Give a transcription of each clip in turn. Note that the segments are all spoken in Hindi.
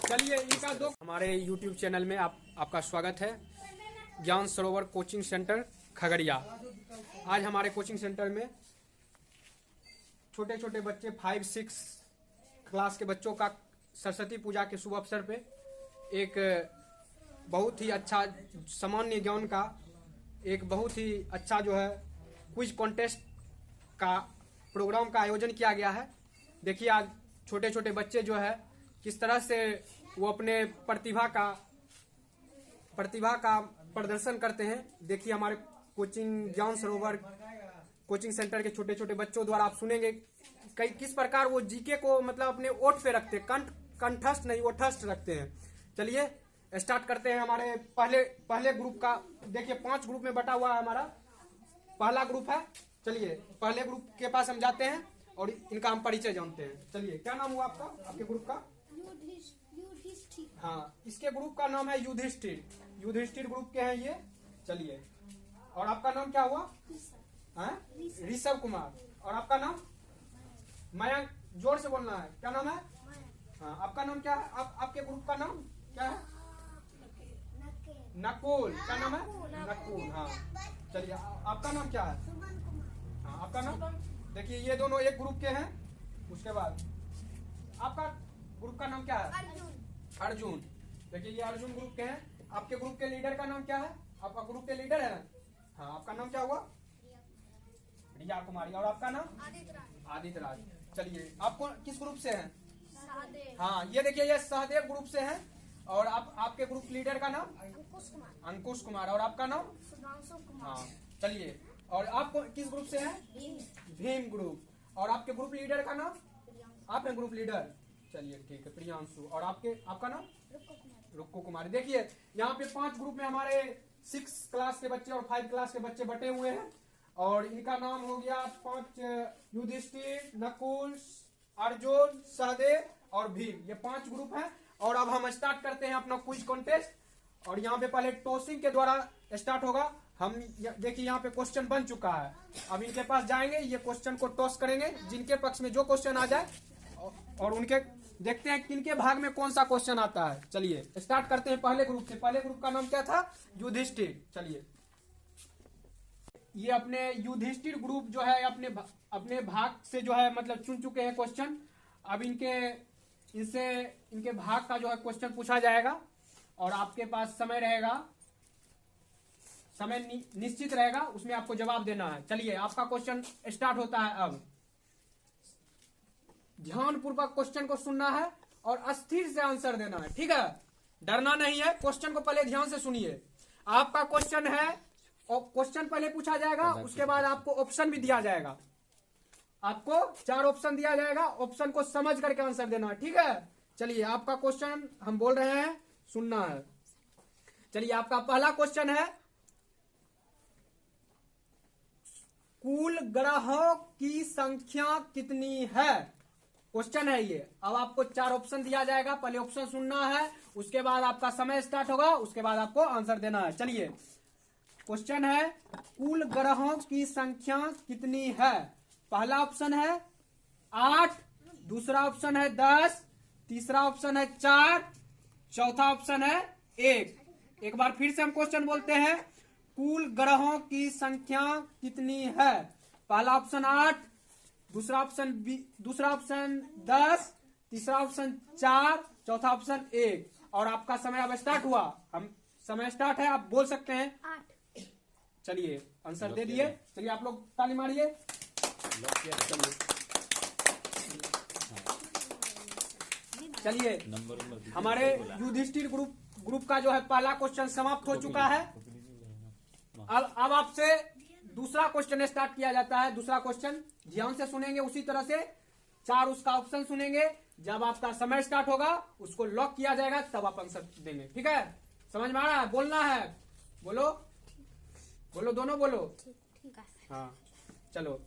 चलिए इनका दो हमारे YouTube चैनल में आपका स्वागत है। ज्ञान सरोवर कोचिंग सेंटर खगड़िया। आज हमारे कोचिंग सेंटर में छोटे छोटे बच्चे 5-6 क्लास के बच्चों का सरस्वती पूजा के शुभ अवसर पे एक बहुत ही अच्छा सामान्य ज्ञान का एक बहुत ही अच्छा जो है क्विज कॉन्टेस्ट का प्रोग्राम का आयोजन किया गया है। देखिए आज छोटे छोटे बच्चे जो है किस तरह से वो अपने प्रतिभा का प्रदर्शन करते हैं। देखिए हमारे कोचिंग ज्ञान सरोवर कोचिंग सेंटर के छोटे छोटे बच्चों द्वारा आप सुनेंगे कई किस प्रकार वो जीके को मतलब अपने ओठ पे रखते हैं, कंठस्थ नहीं ओठस्थ रखते हैं। चलिए स्टार्ट करते हैं हमारे पहले ग्रुप का। देखिए 5 ग्रुप में बटा हुआ है हमारा पहला ग्रुप है। चलिए पहले ग्रुप के पास हम जाते हैं और इनका हम परिचय जानते हैं। चलिए क्या नाम हुआ आपका, आपके ग्रुप का? युधिष्ठिर। हाँ, इसके ग्रुप का नाम है युधिष्ठिर ग्रुप के हैं ये। चलिए और आपका नाम क्या हुआ? ऋषभ कुमार। और आपका नाम? मयंक। जोर से बोलना है। क्या नाम है? हाँ, आपका नाम क्या है? आपके ग्रुप का नाम क्या है? नकुल। क्या नाम है? नकुल। हाँ चलिए आपका नाम क्या है? हाँ आपका नाम? देखिए ये दोनों एक ग्रुप के हैं। उसके बाद आपका ग्रुप का नाम क्या है? अर्जुन। देखिए ये अर्जुन ग्रुप के हैं। आपके ग्रुप के लीडर का नाम क्या है? आपका ग्रुप के लीडर है ना? हाँ आपका नाम क्या हुआ? रिया कुमारी। और आपका नाम? आदित्य राज। चलिए आपको किस ग्रुप से हैं? हाँ ये देखिए ये सहदेव ग्रुप से हैं। और आपके ग्रुप लीडर का नाम? अंकुश कुमार। और आपका नाम? हाँ चलिए और आप किस ग्रुप से हैं? भीम ग्रुप। और आपके ग्रुप लीडर का नाम? आप हैं ग्रुप लीडर। चलिए ठीक है प्रियांशु। और आपका नाम? रुक्को कुमारी। देखिए यहाँ पे 5 ग्रुप में हमारे 6 क्लास के बच्चे और 5 क्लास के बच्चे बटे हुए हैं। और इनका नाम हो गया 5 युधिष्ठिर, नकुल, अर्जुन, सहदेव और भीम। ये 5 ग्रुप हैं। और अब हम स्टार्ट करते हैं अपना क्विज कॉन्टेस्ट। और यहाँ पे पहले टॉसिंग के द्वारा स्टार्ट होगा। हम देखिए यहाँ पे क्वेश्चन बन चुका है। अब इनके पास जाएंगे, ये क्वेश्चन को टॉस करेंगे। जिनके पक्ष में जो क्वेश्चन आ जाए और उनके देखते हैं किनके भाग में कौन सा क्वेश्चन आता है। चलिए स्टार्ट करते हैं पहले ग्रुप से। पहले ग्रुप का नाम क्या था? युधिष्ठिर। चलिए ये अपने युधिष्ठिर ग्रुप जो है अपने भाग से जो है मतलब चुन चुके हैं क्वेश्चन। अब इनके भाग का जो है क्वेश्चन पूछा जाएगा और आपके पास समय रहेगा, समय निश्चित रहेगा, उसमें आपको जवाब देना है। चलिए आपका क्वेश्चन स्टार्ट होता है। अब ध्यान पूर्वक क्वेश्चन को सुनना है और स्थिर से आंसर देना है। ठीक है, डरना नहीं है। क्वेश्चन को पहले ध्यान से सुनिए। आपका क्वेश्चन है और क्वेश्चन पहले पूछा जाएगा, उसके बाद आपको ऑप्शन भी दिया जाएगा। आपको 4 ऑप्शन दिया जाएगा, ऑप्शन को समझ करके आंसर देना है। ठीक है, चलिए आपका क्वेश्चन हम बोल रहे हैं, सुनना है। चलिए आपका पहला क्वेश्चन है कुल ग्रहों की संख्या कितनी है? क्वेश्चन है ये। अब आपको 4 ऑप्शन दिया जाएगा, पहले ऑप्शन सुनना है, उसके बाद आपका समय स्टार्ट होगा, उसके बाद आपको आंसर देना है। चलिए क्वेश्चन है कुल ग्रहों की संख्या कितनी है? पहला ऑप्शन है 8, दूसरा ऑप्शन है 10, तीसरा ऑप्शन है 4, चौथा ऑप्शन है 1। एक बार फिर से हम क्वेश्चन बोलते हैं कुल ग्रहों की संख्या कितनी है? पहला ऑप्शन 8, दूसरा ऑप्शन 10, तीसरा ऑप्शन 4, चौथा ऑप्शन 1। और आपका समय अब स्टार्ट हुआ। हम समय स्टार्ट है, आप बोल सकते हैं 8। चलिए आंसर दे दिए। चलिए आप लोग ताली मारिए। चलिए हमारे युधिष्ठिर ग्रुप का जो है पहला क्वेश्चन समाप्त हो चुका है। अब आपसे दूसरा क्वेश्चन स्टार्ट किया जाता है। दूसरा क्वेश्चन ध्यान से सुनेंगे, उसी तरह से 4 उसका ऑप्शन सुनेंगे। जब आपका समय स्टार्ट होगा उसको लॉक किया जाएगा, तब आप आंसर देंगे। ठीक है, समझ में आ रहा है? बोलना है, बोलो दोनों बोलो। ठीक है। हाँ चलो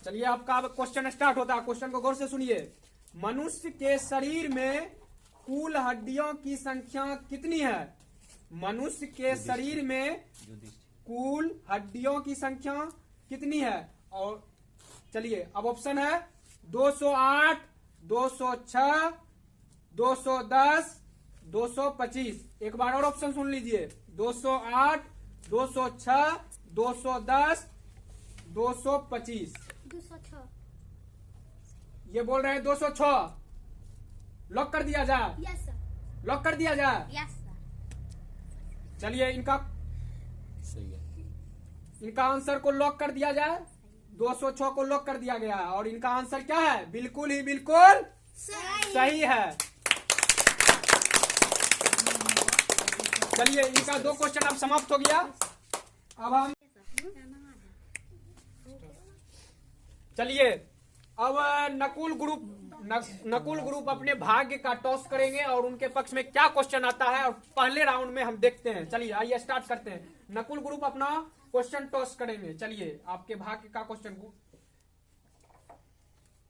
चलिए आपका अब क्वेश्चन स्टार्ट होता है। क्वेश्चन को गौर से सुनिए। मनुष्य के शरीर में कुल हड्डियों की संख्या कितनी है? मनुष्य के शरीर में कुल हड्डियों की संख्या कितनी है? और चलिए अब ऑप्शन है 208, 206, 210, 225। एक बार और ऑप्शन सुन लीजिए, 208, 206, 210, 225। 206। ये बोल रहे हैं 206। लॉक कर दिया जाए? Yes sir. लॉक कर दिया जाए? Yes sir. चलिए इनका सही है। इनका आंसर को लॉक कर दिया जाए। 206 को लॉक कर दिया गया और इनका आंसर क्या है? बिल्कुल ही बिल्कुल सही है। चलिए इनका 2 क्वेश्चन अब समाप्त हो गया। अब हम चलिए अब नकुल ग्रुप अपने भाग्य का टॉस करेंगे और उनके पक्ष में क्या क्वेश्चन आता है और पहले राउंड में हम देखते हैं। चलिए आइए स्टार्ट करते हैं। नकुल ग्रुप अपना क्वेश्चन टॉस करेंगे। चलिए आपके भाग्य का क्वेश्चन।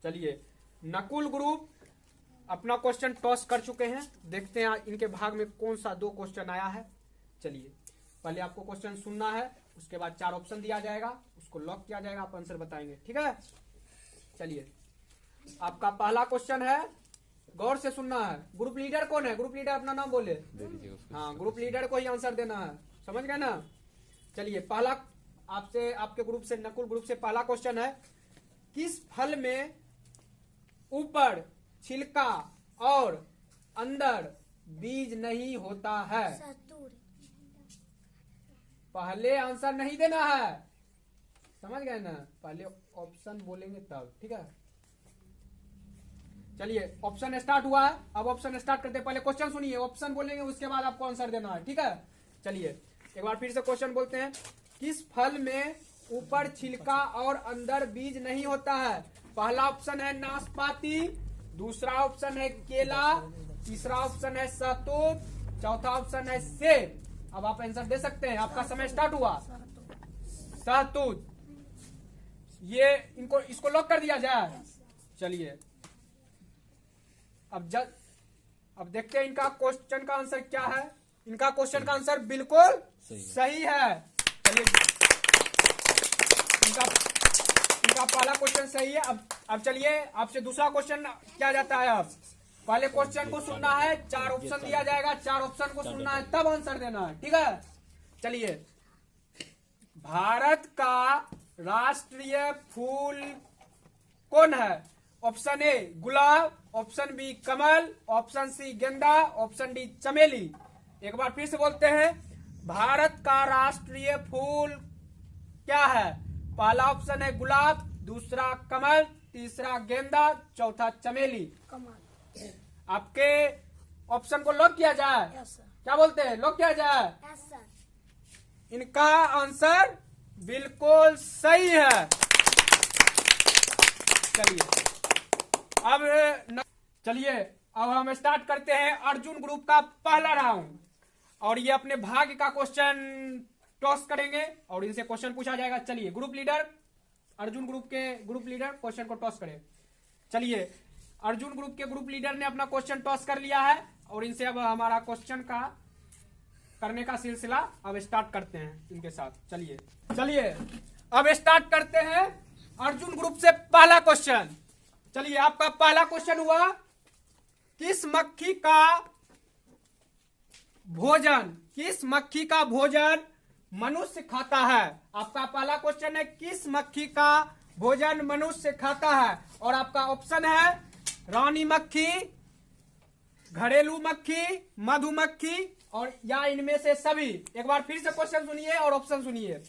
चलिए नकुल ग्रुप अपना क्वेश्चन टॉस कर चुके हैं। देखते हैं इनके भाग में कौन सा 2 क्वेश्चन आया है। चलिए पहले आपको क्वेश्चन सुनना है, उसके बाद 4 ऑप्शन दिया जाएगा, उसको लॉक किया जाएगा, आप आंसर बताएंगे। ठीक है, चलिए आपका पहला क्वेश्चन है, गौर से सुनना है। ग्रुप लीडर कौन है? ग्रुप लीडर अपना नाम बोले। हाँ, ग्रुप लीडर को ही आंसर देना है, समझ गए ना। चलिए पहला आपसे, आपके ग्रुप से, नकुल ग्रुप से पहला क्वेश्चन है, किस फल में ऊपर छिलका और अंदर बीज नहीं होता है? पहले आंसर नहीं देना है, समझ गए ना, पहले ऑप्शन बोलेंगे तब। ठीक है, चलिए ऑप्शन स्टार्ट हुआ है। अब ऑप्शन स्टार्ट करते हैं, पहले क्वेश्चन सुनिए, ऑप्शन बोलेंगे उसके बाद आपको आंसर देना है। ठीक है, चलिए एक बार फिर से क्वेश्चन बोलते हैं, किस फल में ऊपर छिलका और अंदर बीज नहीं होता है? पहला ऑप्शन है नाशपाती, दूसरा ऑप्शन है केला, तीसरा ऑप्शन है सहतूत, चौथा ऑप्शन है सेब। अब आप आंसर दे सकते हैं, आपका समय स्टार्ट हुआ। सहतूत, ये इनको इसको लॉक कर दिया जाए। चलिए अब देखते हैं इनका क्वेश्चन का आंसर क्या है। इनका क्वेश्चन का आंसर बिल्कुल सही है। चलिए इनका पहला क्वेश्चन सही है। अब चलिए आपसे दूसरा क्वेश्चन क्या जाता है। अब पहले क्वेश्चन को सुनना है, 4 ऑप्शन दिया जाएगा, 4 ऑप्शन को सुनना है तब आंसर देना है। ठीक है, चलिए भारत का राष्ट्रीय फूल कौन है? ऑप्शन ए गुलाब, ऑप्शन बी कमल, ऑप्शन सी गेंदा, ऑप्शन डी चमेली। एक बार फिर से बोलते हैं, भारत का राष्ट्रीय फूल क्या है? पहला ऑप्शन है गुलाब, दूसरा कमल, तीसरा गेंदा, चौथा चमेली। कमल। आपके ऑप्शन को लॉक किया जाए? Yes sir. क्या बोलते हैं, लॉक किया जाए? Yes sir. इनका आंसर बिल्कुल सही है। चलिए अब हम स्टार्ट करते हैं अर्जुन ग्रुप का पहला राउंड और ये अपने भाग्य का क्वेश्चन टॉस करेंगे और इनसे क्वेश्चन पूछा जाएगा। चलिए ग्रुप लीडर, अर्जुन ग्रुप के ग्रुप लीडर क्वेश्चन को टॉस करें। चलिए अर्जुन ग्रुप के ग्रुप लीडर ने अपना क्वेश्चन टॉस कर लिया है और इनसे अब हमारा क्वेश्चन का करने का सिलसिला अब स्टार्ट करते हैं इनके साथ। चलिए अब स्टार्ट करते हैं अर्जुन ग्रुप से पहला क्वेश्चन। चलिए आपका पहला क्वेश्चन हुआ, किस मक्खी का भोजन मनुष्य खाता है? आपका पहला क्वेश्चन है, किस मक्खी का भोजन मनुष्य खाता है? और आपका ऑप्शन है रानी मक्खी, घरेलू मक्खी, मधुमक्खी और या इनमें से सभी। एक बार फिर से क्वेश्चन सुनिए और ऑप्शन सुनिए।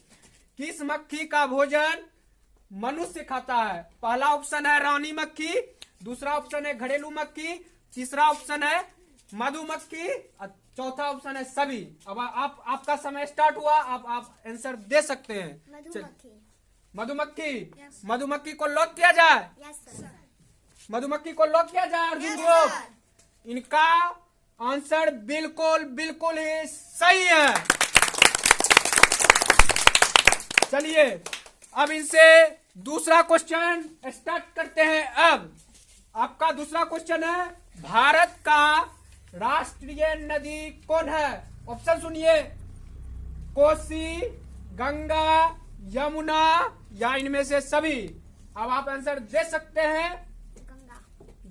किस मक्खी का भोजन मनुष्य खाता है? पहला ऑप्शन है रानी मक्खी, दूसरा ऑप्शन है घरेलू मक्खी, तीसरा ऑप्शन है मधुमक्खी और चौथा ऑप्शन है सभी। अब आपका समय स्टार्ट हुआ, आप आंसर दे सकते हैं। मधुमक्खी को लॉक किया जाए? Yes sir. मधुमक्खी को लॉक किया जाए अर्जुन ग्रुप। इनका आंसर बिल्कुल ही सही है। चलिए अब इनसे दूसरा क्वेश्चन स्टार्ट करते हैं। अब आपका दूसरा क्वेश्चन है, भारत का राष्ट्रीय नदी कौन है? ऑप्शन सुनिए, कोसी, गंगा, यमुना या इनमें से सभी। अब आप आंसर दे सकते हैं। गंगा।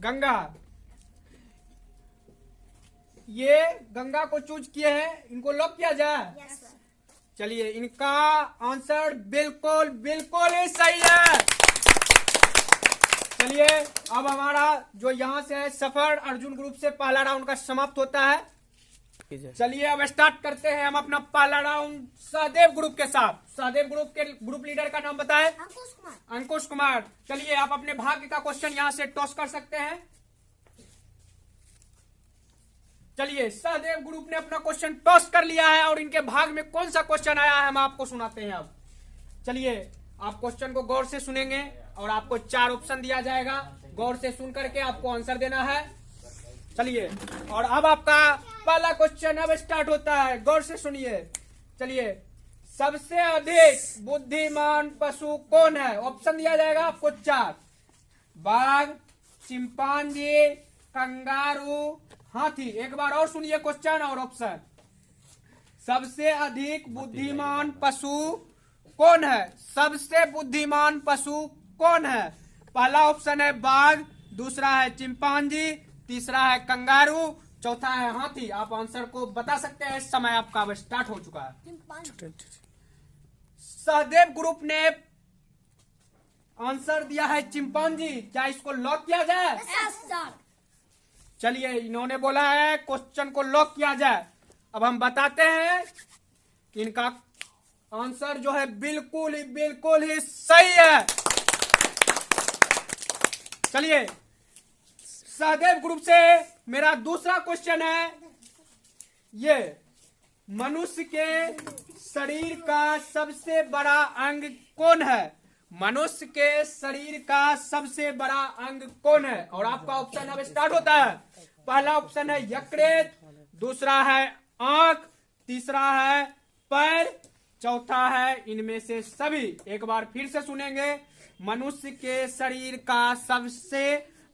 गंगा। ये गंगा को चूज किए हैं, इनको लॉक किया जाए। Yes sir. चलिए, इनका आंसर बिल्कुल बिल्कुल ही सही है। चलिए, अब हमारा जो यहाँ से है सफर अर्जुन ग्रुप से पहला राउंड का समाप्त होता है। चलिए, अब स्टार्ट करते हैं हम अपना पहला राउंड सहदेव ग्रुप के साथ। सहदेव ग्रुप के ग्रुप लीडर का नाम बताएं। अंकुश कुमार। अंकुश कुमार। चलिए, आप अपने भाग्य का क्वेश्चन यहाँ से टॉस कर सकते हैं। चलिए, सहदेव ग्रुप ने अपना क्वेश्चन टॉस कर लिया है और इनके भाग में कौन सा क्वेश्चन आया है हम आपको सुनाते हैं। अब चलिए, आप क्वेश्चन को गौर से सुनेंगे और आपको 4 ऑप्शन दिया जाएगा। गौर से सुन करके आपको आंसर देना है। चलिए, और अब आपका पहला क्वेश्चन अब स्टार्ट होता है। गौर से सुनिए। चलिए, सबसे अधिक बुद्धिमान पशु कौन है? ऑप्शन दिया जाएगा आपको 4। बाघ, चिंपांजी, कंगारू, हाथी। एक बार और सुनिए क्वेश्चन और ऑप्शन। सबसे अधिक बुद्धिमान पशु कौन है? सबसे बुद्धिमान पशु कौन है? पहला ऑप्शन है बाघ, दूसरा है चिंपांजी, तीसरा है कंगारू, चौथा है हाथी। आप आंसर को बता सकते हैं। इस समय आपका अब स्टार्ट हो चुका है। सहदेव ग्रुप ने आंसर दिया है चिंपांजी। क्या इसको लॉक किया जाए? Yes sir. चलिए, इन्होंने बोला है क्वेश्चन को लॉक किया जाए। अब हम बताते हैं कि इनका आंसर जो है बिल्कुल ही सही है। चलिए, सहदेव ग्रुप से मेरा दूसरा क्वेश्चन है। ये मनुष्य के शरीर का सबसे बड़ा अंग कौन है? मनुष्य के शरीर का सबसे बड़ा अंग कौन है? और आपका ऑप्शन अब स्टार्ट होता है। पहला ऑप्शन है यकृत, दूसरा है आंख, तीसरा है पैर, चौथा है इनमें से सभी। एक बार फिर से सुनेंगे। मनुष्य के शरीर का सबसे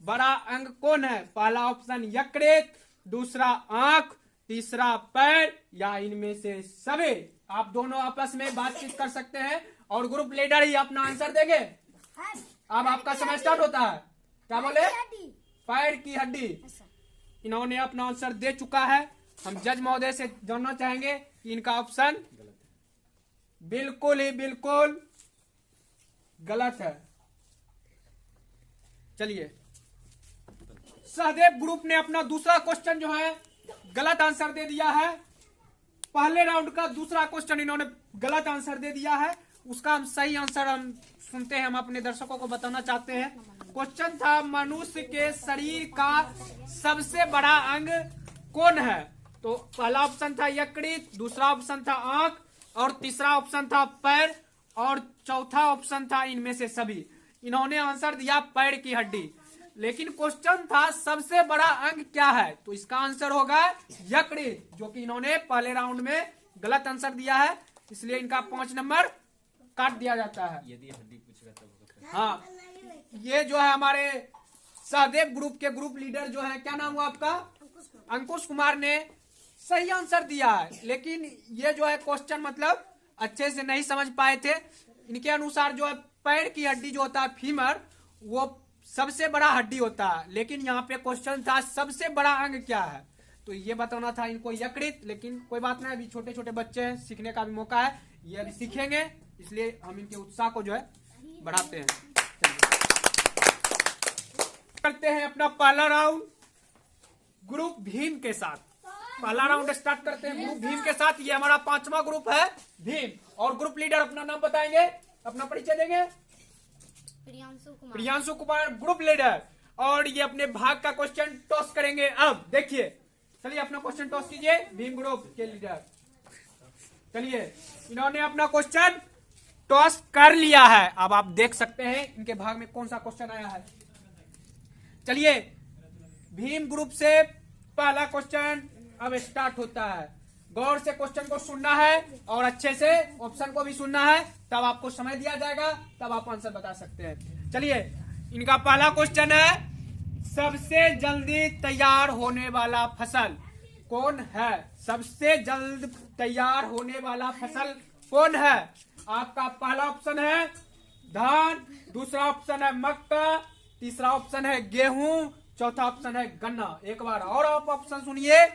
बड़ा अंग कौन है? पहला ऑप्शन यकृत, दूसरा आंख, तीसरा पैर या इनमें से सभी। आप दोनों आपस में बातचीत कर सकते हैं और ग्रुप लीडर ही अपना आंसर देंगे। अब आपका समय स्टार्ट होता है। क्या बोले? पैर की हड्डी। इन्होंने अपना आंसर दे चुका है। हम जज महोदय से जानना चाहेंगे कि इनका ऑप्शन बिल्कुल ही बिल्कुल गलत है। चलिए, सहदेव ग्रुप ने अपना दूसरा क्वेश्चन जो है गलत आंसर दे दिया है। पहले राउंड का दूसरा क्वेश्चन इन्होंने गलत आंसर दे दिया है। उसका हम सही आंसर हम सुनते हैं। हम अपने दर्शकों को बताना चाहते हैं। क्वेश्चन था मनुष्य के शरीर का सबसे बड़ा अंग कौन है? तो पहला ऑप्शन था यकृत, दूसरा ऑप्शन था आंख और तीसरा ऑप्शन था पैर और चौथा ऑप्शन था इनमें से सभी। इन्होंने आंसर दिया पैर की हड्डी। लेकिन क्वेश्चन था सबसे बड़ा अंग क्या है? तो इसका आंसर होगा यकृत, जो कि इन्होंने पहले राउंड में गलत आंसर दिया है। इसलिए इनका 5 नंबर काट दिया जाता है। यदि हड्डी पूछेगा तब। हाँ, ये जो है हमारे सहदेव ग्रुप के ग्रुप लीडर जो है, क्या नाम हुआ आपका? अंकुश कुमार ने सही आंसर दिया है। लेकिन ये जो है क्वेश्चन मतलब अच्छे से नहीं समझ पाए थे। इनके अनुसार जो है पैर की हड्डी जो होता है फीमर, वो सबसे बड़ा हड्डी होता है। लेकिन यहाँ पे क्वेश्चन था सबसे बड़ा अंग क्या है, तो ये बताना था इनको यकृत। लेकिन कोई बात नहीं, अभी छोटे छोटे बच्चे हैं, सीखने का भी मौका है। ये अभी सीखेंगे, इसलिए हम इनके उत्साह को जो है बढ़ाते हैं। करते हैं अपना पहला राउंड ग्रुप भीम के साथ। पहला राउंड स्टार्ट करते हैं ग्रुप भीम के साथ। ये हमारा 5वां ग्रुप है भीम। और ग्रुप लीडर अपना नाम बताएंगे, अपना परिचय देंगे। Priyanshu Kumar group leader. और ये अपने भाग का क्वेश्चन टॉस करेंगे। अब देखिए, चलिए अपना क्वेश्चन टॉस कीजिए भीम ग्रुप के लीडर। चलिए, इन्होंने अपना क्वेश्चन टॉस कर लिया है। अब आप देख सकते हैं इनके भाग में कौन सा क्वेश्चन आया है। चलिए, भीम ग्रुप से पहला क्वेश्चन अब स्टार्ट होता है। गौर से क्वेश्चन को सुनना है और अच्छे से ऑप्शन को भी सुनना है, तब आपको समय दिया जाएगा, तब आप आंसर बता सकते हैं। चलिए, इनका पहला क्वेश्चन है सबसे जल्दी तैयार होने वाला फसल कौन है? सबसे जल्द तैयार होने वाला फसल कौन है? आपका पहला ऑप्शन है धान, दूसरा ऑप्शन है मक्का, तीसरा ऑप्शन है गेहूं, चौथा ऑप्शन है गन्ना। एक बार और आप ऑप्शन सुनिए।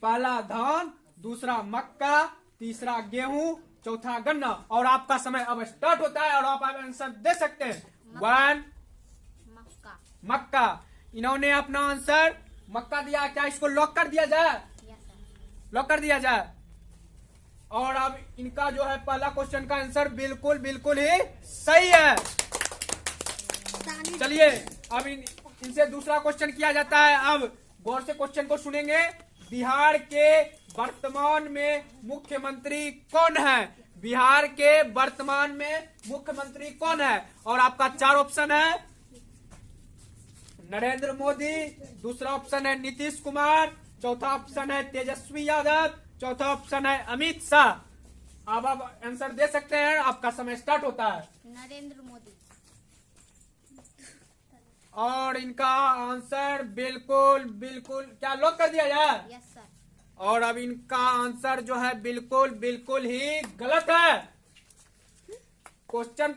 पहला धान, दूसरा मक्का, तीसरा गेहूं, चौथा गन्ना। और आपका समय अब स्टार्ट होता है और आप आंसर दे सकते हैं। 1 मक्का। मक्का। इन्होंने अपना आंसर मक्का दिया। क्या इसको लॉक कर दिया जाए? Yes sir. लॉक कर दिया जाए। और अब इनका जो है पहला क्वेश्चन का आंसर बिल्कुल बिल्कुल ही सही है। चलिए अब इनसे दूसरा क्वेश्चन किया जाता है। अब गौर से क्वेश्चन को सुनेंगे। बिहार के वर्तमान में मुख्यमंत्री कौन है? बिहार के वर्तमान में मुख्यमंत्री कौन है? और आपका 4 ऑप्शन है। नरेंद्र मोदी, दूसरा ऑप्शन है नीतीश कुमार, चौथा ऑप्शन है तेजस्वी यादव, चौथा ऑप्शन है अमित शाह। अब आप आंसर दे सकते हैं। आपका समय स्टार्ट होता है। नरेंद्र मोदी। और इनका आंसर बिल्कुल बिल्कुल क्या लॉक कर दिया जाए? Yes sir. और अब इनका आंसर जो है बिल्कुल बिल्कुल ही गलत है। क्वेश्चन